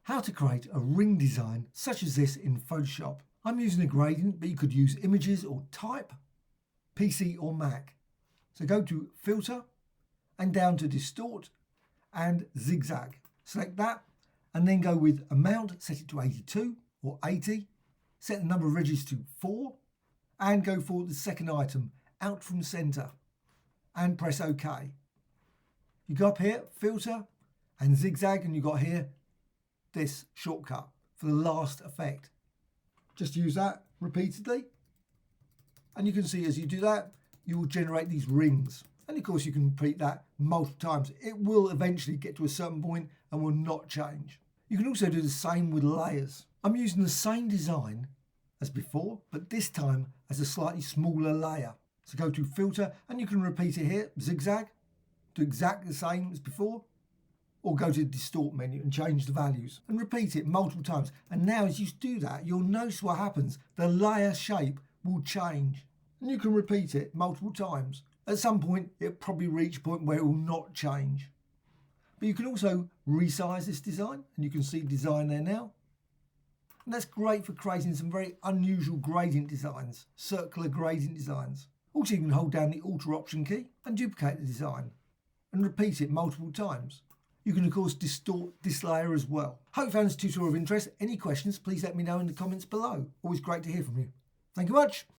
How to create a ring design such as this in Photoshop. I'm using a gradient, but you could use images or type, PC or Mac. So go to Filter and down to Distort and Zigzag. Select that and then go with Amount, set it to 82 or 80. Set the number of edges to 4 and go for the second item, Out from Center, and press OK. You go up here, Filter and Zigzag, and you got here this shortcut for the last effect. Just use that repeatedly, and you can see as you do that you will generate these rings, and of course you can repeat that multiple times. It will eventually get to a certain point and will not change. You can also do the same with layers. I'm using the same design as before, but this time as a slightly smaller layer. So go to Filter and you can repeat it here, Zigzag, do exactly the same as before, or go to the Distort menu and change the values and repeat it multiple times. And now as you do that, you'll notice what happens. The layer shape will change, and you can repeat it multiple times. At some point, it'll probably reach a point where it will not change. But you can also resize this design, and you can see design there now. And that's great for creating some very unusual gradient designs, circular gradient designs. Also, you can hold down the Alt or Option key and duplicate the design and repeat it multiple times. You can of course distort this layer as well. Hope you found this tutorial of interest. Any questions, please let me know in the comments below. Always great to hear from you. Thank you much.